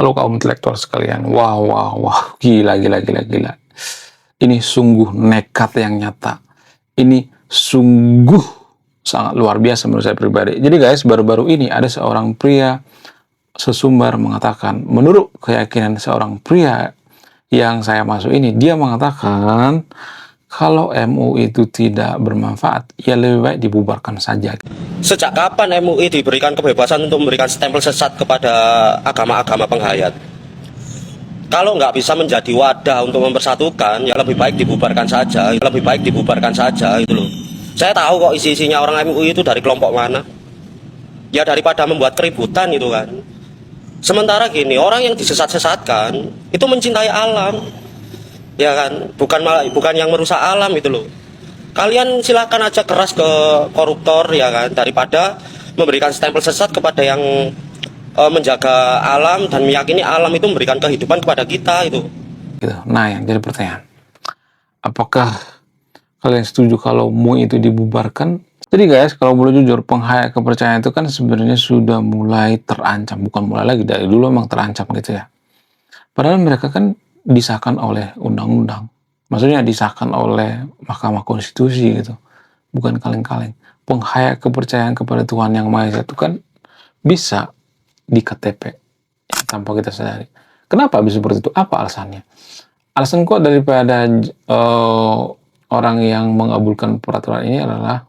Halo kaum intelektual sekalian. Wah. Gila. Ini sungguh nekat yang nyata. Ini sungguh sangat luar biasa menurut saya pribadi. Jadi guys, baru-baru ini ada seorang pria sesumbar mengatakan, menurut keyakinan seorang pria yang saya masuk ini, dia mengatakan kalau MUI itu tidak bermanfaat, ya lebih baik dibubarkan saja. Sejak kapan MUI diberikan kebebasan untuk memberikan stempel sesat kepada agama-agama penghayat? Kalau nggak bisa menjadi wadah untuk mempersatukan, ya lebih baik dibubarkan saja. Itu loh. Saya tahu kok isi-isinya orang MUI itu dari kelompok mana. Ya daripada membuat keributan itu kan. Sementara gini, orang yang disesat-sesatkan itu mencintai alam, ya kan, bukan yang merusak alam itu loh. Kalian silakan aja keras ke koruptor ya kan, daripada memberikan stempel sesat kepada yang menjaga alam dan meyakini alam itu memberikan kehidupan kepada kita itu. Gitu. Nah, yang jadi pertanyaan, apakah kalian setuju kalau MUI itu dibubarkan? Jadi guys, kalau boleh jujur, penghayat kepercayaan itu kan sebenarnya sudah mulai terancam, bukan mulai lagi, dari dulu emang terancam gitu ya. Padahal mereka kan disahkan oleh undang-undang, maksudnya disahkan oleh Mahkamah Konstitusi gitu, bukan kaleng-kaleng. Penghayat kepercayaan kepada Tuhan Yang Maha Esa itu kan bisa di KTP tanpa kita sadari. Kenapa bisa seperti itu? Apa alasannya? Alasan kok daripada orang yang mengabulkan peraturan ini adalah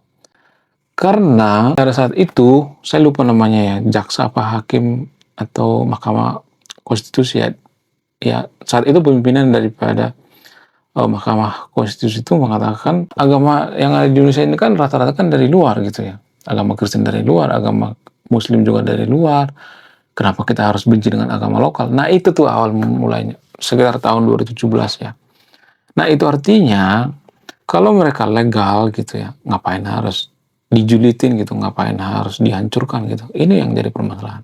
karena pada saat itu, saya lupa namanya ya, jaksa apa hakim atau Mahkamah Konstitusi ya saat itu pimpinan daripada Mahkamah Konstitusi itu mengatakan agama yang ada di Indonesia ini kan rata-rata kan dari luar gitu ya. Agama Kristen dari luar, agama Muslim juga dari luar. Kenapa kita harus benci dengan agama lokal? Nah itu tuh awal mulainya, sekitar tahun 2017 ya. Nah itu artinya kalau mereka legal gitu ya, ngapain harus dijulitin gitu, ngapain harus dihancurkan gitu. Ini yang jadi permasalahan.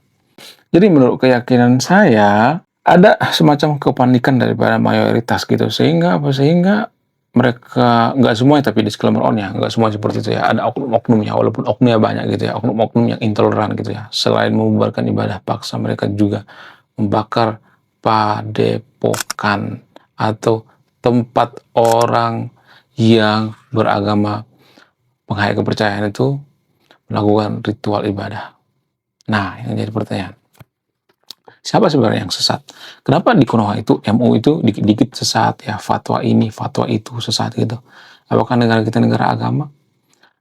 Jadi menurut keyakinan saya, ada semacam kepanikan daripada mayoritas gitu. Sehingga apa? Sehingga mereka, nggak semua tapi disclaimer on ya, nggak semua seperti itu ya. Ada oknum-oknumnya, walaupun oknumnya banyak gitu ya. Oknum-oknum yang intoleran gitu ya. Selain membubarkan ibadah paksa, mereka juga membakar padepokan atau tempat orang yang beragama penghayat kepercayaan itu melakukan ritual ibadah. Nah, yang jadi pertanyaan, siapa sebenarnya yang sesat? Kenapa di Konoha itu, MUI itu dikit-dikit sesat ya, fatwa ini, fatwa itu sesat gitu. Apakah negara kita negara agama?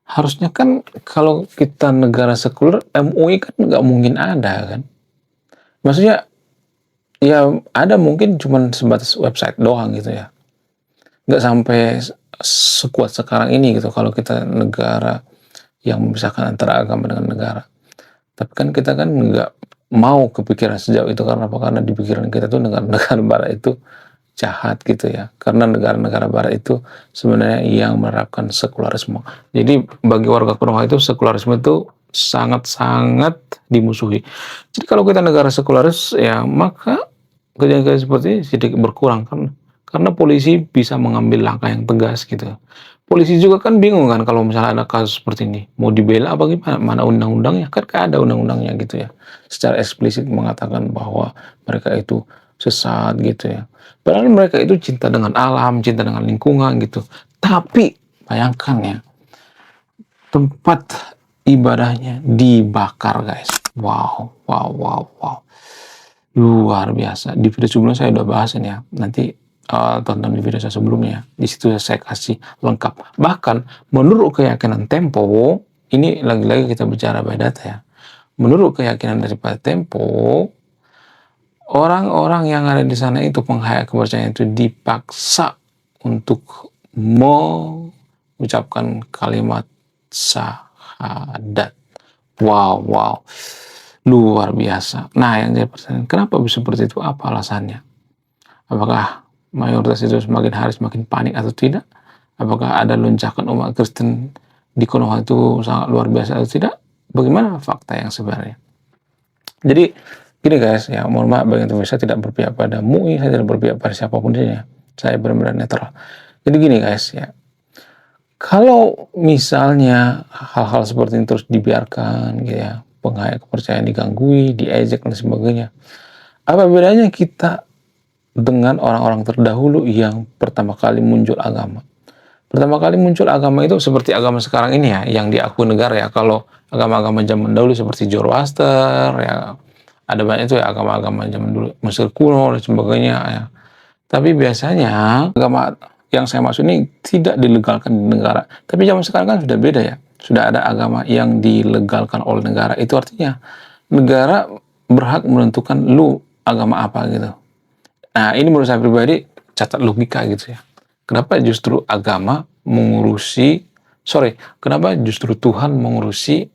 Harusnya kan kalau kita negara sekuler, MUI kan nggak mungkin ada kan. Maksudnya, ya ada mungkin cuma sebatas website doang gitu ya. Nggak sampai sekuat sekarang ini gitu kalau kita negara yang memisahkan antara agama dengan negara. Tapi kan kita kan nggak mau kepikiran sejauh itu karena apa? Karena di pikiran kita tuh negara-negara barat itu jahat gitu ya. Karena negara-negara barat itu sebenarnya yang menerapkan sekularisme. Jadi bagi warga Konoha itu sekularisme itu sangat-sangat dimusuhi. Jadi kalau kita negara sekularis ya maka kejadian-kejadian seperti ini sedikit berkurang kan. Karena polisi bisa mengambil langkah yang tegas gitu. Polisi juga kan bingung kan kalau misalnya ada kasus seperti ini. Mau dibela apa gimana? Mana undang-undangnya? Kan ada undang-undangnya gitu ya. Secara eksplisit mengatakan bahwa mereka itu sesat gitu ya. Padahal mereka itu cinta dengan alam, cinta dengan lingkungan gitu. Tapi bayangkan ya, tempat ibadahnya dibakar guys. Wow. Luar biasa. Di video sebelumnya saya udah bahas ini ya. Nanti tonton di video saya sebelumnya. Di situ saya kasih lengkap. Bahkan menurut keyakinan Tempo, ini lagi-lagi kita bicara by data ya. Menurut keyakinan daripada Tempo, orang-orang yang ada di sana itu penghayat kepercayaan itu dipaksa untuk mengucapkan kalimat syahadat. Wow. Luar biasa. Nah, yang jadi pertanyaan, kenapa bisa seperti itu? Apa alasannya? Apakah mayoritas itu semakin hari semakin panik atau tidak? Apakah ada lonjakan umat Kristen di Konoha itu sangat luar biasa atau tidak? Bagaimana fakta yang sebenarnya? Jadi gini guys, ya mohon maaf bagi teman saya tidak berpihak pada MUI, saya tidak berpihak pada siapapun dia. Saya benar-benar netral. Jadi gini guys ya, kalau misalnya hal-hal seperti ini terus dibiarkan gitu ya, penghayat kepercayaan diganggui, diejek dan sebagainya, Apa bedanya kita dengan orang-orang terdahulu yang pertama kali muncul agama? Pertama kali muncul agama itu seperti agama sekarang ini ya, yang diakui negara ya. Kalau agama-agama zaman dahulu seperti Zoroaster ya, ada banyak itu ya agama-agama zaman dulu, Mesir kuno dan sebagainya ya. Tapi biasanya agama yang saya maksud ini tidak dilegalkan di negara. Tapi zaman sekarang kan sudah beda ya. Sudah ada agama yang dilegalkan oleh negara. Itu artinya negara berhak menentukan lu agama apa gitu. Nah, ini menurut saya pribadi cacat logika gitu ya. Kenapa justru agama mengurusi, kenapa justru Tuhan mengurusi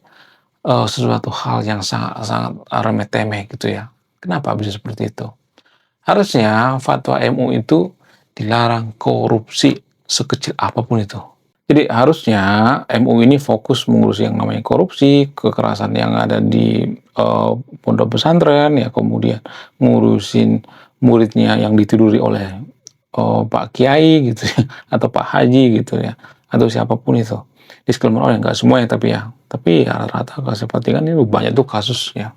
sesuatu hal yang sangat-sangat remeh temeh gitu ya? Kenapa bisa seperti itu? Harusnya fatwa MU itu dilarang korupsi sekecil apapun itu. Jadi harusnya MU ini fokus mengurusi yang namanya korupsi, kekerasan yang ada di pondok pesantren, ya kemudian ngurusin muridnya yang ditiduri oleh Pak Kiai gitu ya, atau Pak Haji gitu ya, atau siapapun itu. Disclaimer oleh nggak semuanya tapi ya rata-rata kalau saya perhatikan ini banyak tuh kasus ya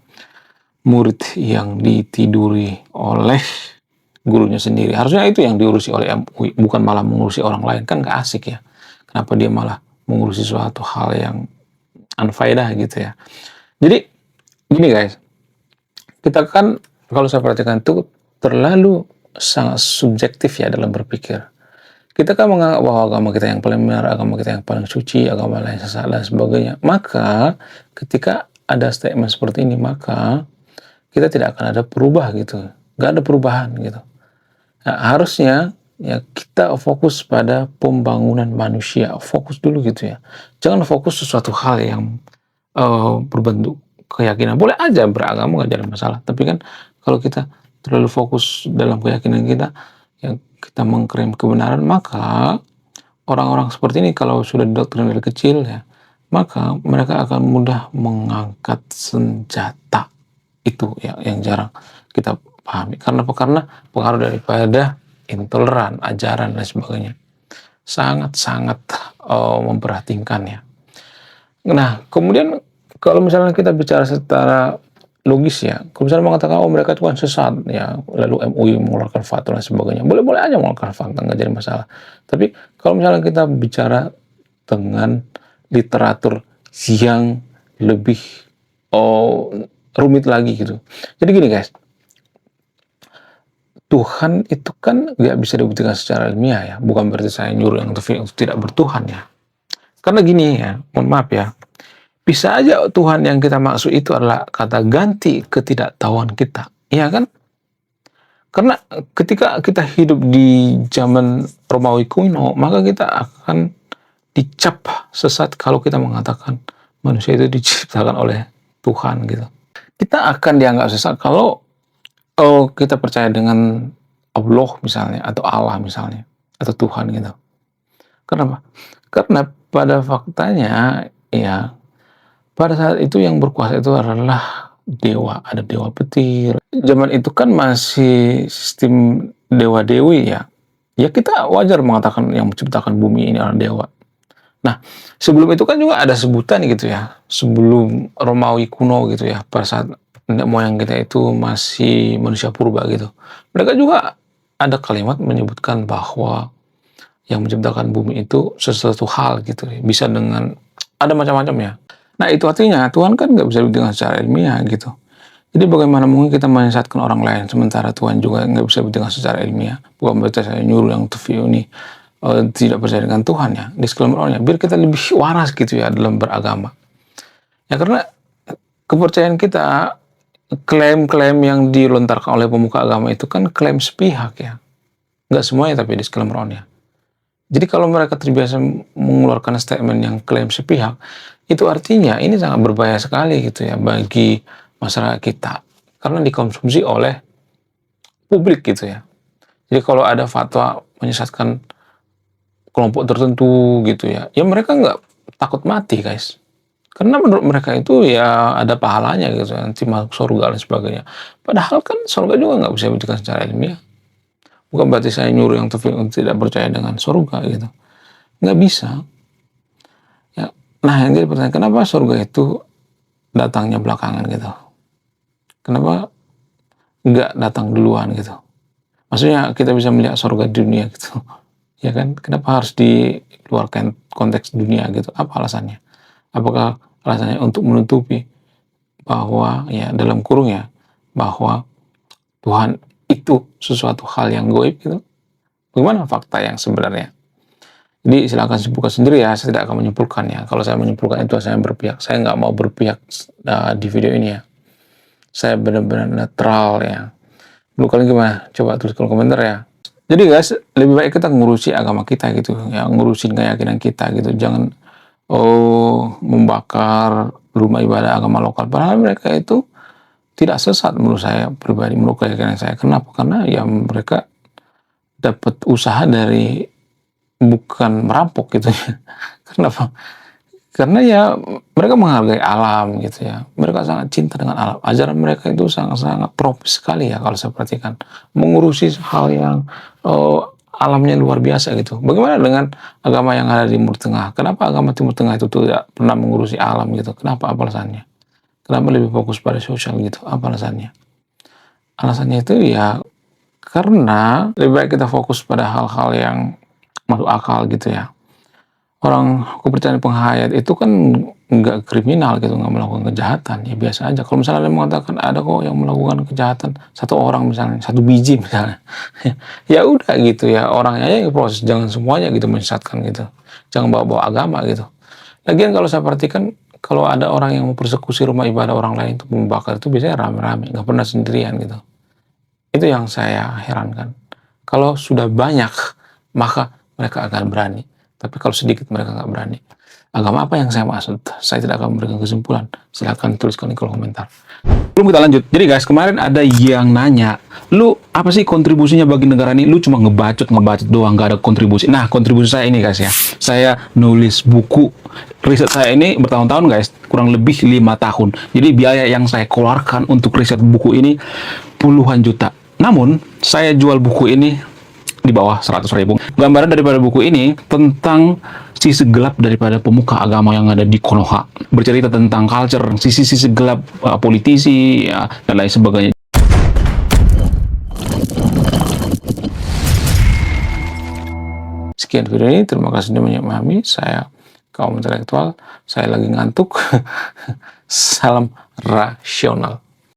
murid yang ditiduri oleh gurunya sendiri. Harusnya itu yang diurusi oleh MUI, bukan malah mengurusi orang lain. Kan gak asik ya. Kenapa dia malah mengurusi suatu hal yang unfaedah gitu ya. Jadi, gini guys. Kita kan, kalau saya perhatikan itu terlalu sangat subjektif ya dalam berpikir. Kita kan menganggap bahwa agama kita yang paling benar, agama kita yang paling suci, agama lain sesat dan sebagainya. Maka, ketika ada statement seperti ini, maka kita tidak akan ada perubah gitu. Gak ada perubahan gitu. Nah, harusnya ya kita fokus pada pembangunan manusia, fokus dulu gitu ya. Jangan fokus sesuatu hal yang berbentuk keyakinan. Boleh aja beragama nggak ada masalah, tapi kan kalau kita terlalu fokus dalam keyakinan kita, yang kita mengklaim kebenaran, maka orang-orang seperti ini kalau sudah didoktrin dari kecil ya, maka mereka akan mudah mengangkat senjata itu ya yang jarang kita pahami. Karena apa? Karena pengaruh daripada intoleran, ajaran dan sebagainya sangat-sangat memperhatikan ya. Nah, kemudian kalau misalnya kita bicara secara logis ya, kalau misalnya mengatakan oh mereka itu kan sesat ya, lalu MUI mengeluarkan fatwa dan sebagainya, boleh-boleh aja mengeluarkan fatwa, nggak jadi masalah. Tapi kalau misalnya kita bicara dengan literatur yang lebih rumit lagi gitu. Jadi gini guys, Tuhan itu kan nggak bisa dibuktikan secara ilmiah ya. Bukan berarti saya nyuruh yang untuk tidak bertuhan ya. Karena gini ya, mohon maaf ya. Bisa aja Tuhan yang kita maksud itu adalah kata ganti ketidaktahuan kita. Iya kan? Karena ketika kita hidup di zaman Romawi kuno, maka kita akan dicap sesat kalau kita mengatakan manusia itu diciptakan oleh Tuhan gitu. Kita akan dianggap sesat kalau kita percaya dengan Allah misalnya, atau Allah misalnya, atau Tuhan gitu. Kenapa? Karena pada faktanya ya pada saat itu yang berkuasa itu adalah dewa, ada dewa petir. Zaman itu kan masih sistem dewa-dewi ya. Ya kita wajar mengatakan yang menciptakan bumi ini adalah dewa. Nah, sebelum itu kan juga ada sebutan gitu ya. Sebelum Romawi kuno gitu ya, pada saat nenek moyang kita itu masih manusia purba gitu. Mereka juga ada kalimat menyebutkan bahwa yang menciptakan bumi itu sesuatu hal gitu. Bisa dengan ada macam-macam ya. Nah, itu artinya Tuhan kan nggak bisa dibuktikan secara ilmiah gitu. Jadi bagaimana mungkin kita menyesatkan orang lain sementara Tuhan juga nggak bisa dibuktikan secara ilmiah. Bukan berarti saya nyuruh yang TV ini tidak percaya dengan Tuhan ya. Disclaimer biar kita lebih waras gitu ya dalam beragama. Ya karena kepercayaan kita, klaim-klaim yang dilontarkan oleh pemuka agama itu kan klaim sepihak ya. Nggak semuanya tapi disclaimer. Jadi kalau mereka terbiasa mengeluarkan statement yang klaim sepihak, itu artinya ini sangat berbahaya sekali gitu ya bagi masyarakat kita. Karena dikonsumsi oleh publik gitu ya. Jadi kalau ada fatwa menyesatkan kelompok tertentu gitu ya, ya mereka nggak takut mati guys. Karena menurut mereka itu ya ada pahalanya gitu, nanti masuk surga dan sebagainya. Padahal kan surga juga nggak bisa dibuktikan secara ilmiah. Bukan berarti saya nyuruh yang tidak percaya dengan surga gitu. Nggak bisa. Ya. Nah, yang jadi pertanyaan, kenapa surga itu datangnya belakangan gitu? Kenapa nggak datang duluan gitu. Maksudnya kita bisa melihat surga dunia gitu. Ya kan? Kenapa harus di luar konteks dunia gitu? Apa alasannya? Apakah alasannya untuk menutupi bahwa ya dalam kurung ya bahwa Tuhan itu sesuatu hal yang goib gitu? Bagaimana fakta yang sebenarnya? Jadi silakan simpulkan sendiri ya, saya tidak akan menyimpulkan ya. Kalau saya menyimpulkan itu saya berpihak. Saya nggak mau berpihak di video ini ya. Saya benar-benar netral ya. Lu kalian gimana? Coba tulis kolom komentar ya. Jadi guys, lebih baik kita ngurusi agama kita gitu ya, ngurusin keyakinan kita gitu. Jangan membakar rumah ibadah agama lokal. Padahal mereka itu tidak sesat menurut saya pribadi, menurut keyakinan saya. Kenapa? Karena ya mereka dapat usaha dari bukan merampok gitu ya. Kenapa? Karena ya mereka menghargai alam gitu ya. Mereka sangat cinta dengan alam. Ajaran mereka itu sangat-sangat tropis sekali ya kalau saya perhatikan. Mengurusi hal yang alamnya luar biasa gitu. Bagaimana dengan agama yang ada di Timur Tengah? Kenapa agama Timur Tengah itu tidak pernah mengurusi alam gitu? Kenapa? Apa alasannya? Kenapa lebih fokus pada sosial gitu? Apa alasannya? Alasannya itu ya karena lebih baik kita fokus pada hal-hal yang masuk akal gitu ya. Orang kepercayaan penghayat itu kan nggak kriminal gitu, nggak melakukan kejahatan, ya biasa aja. Kalau misalnya ada mengatakan ada kok yang melakukan kejahatan, satu orang misalnya, satu biji misalnya, ya udah gitu ya, orangnya aja yang proses, jangan semuanya gitu menyesatkan gitu, jangan bawa-bawa agama gitu. Lagian kalau saya perhatikan, kalau ada orang yang mempersekusi rumah ibadah orang lain untuk membakar itu biasanya rame-rame, nggak pernah sendirian gitu. Itu yang saya herankan. Kalau sudah banyak, maka mereka akan berani. Tapi kalau sedikit mereka nggak berani. Agama apa yang saya maksud? Saya tidak akan memberikan kesimpulan. Silahkan tuliskan di kolom komentar. Belum kita lanjut. Jadi guys, kemarin ada yang nanya, lu apa sih kontribusinya bagi negara ini? Lu cuma ngebacot doang, nggak ada kontribusi. Nah, kontribusi saya ini guys ya. Saya nulis buku. Riset saya ini bertahun-tahun guys, kurang lebih 5 tahun. Jadi biaya yang saya keluarkan untuk riset buku ini puluhan juta. Namun, saya jual buku ini di bawah 100.000. Gambaran daripada buku ini tentang sisi gelap daripada pemuka agama yang ada di Konoha. Bercerita tentang culture, sisi-sisi gelap politisi, ya, dan lain sebagainya. Sekian video ini, terima kasih sudah memahami. Saya kaum intelektual, saya lagi ngantuk. Salam rasional.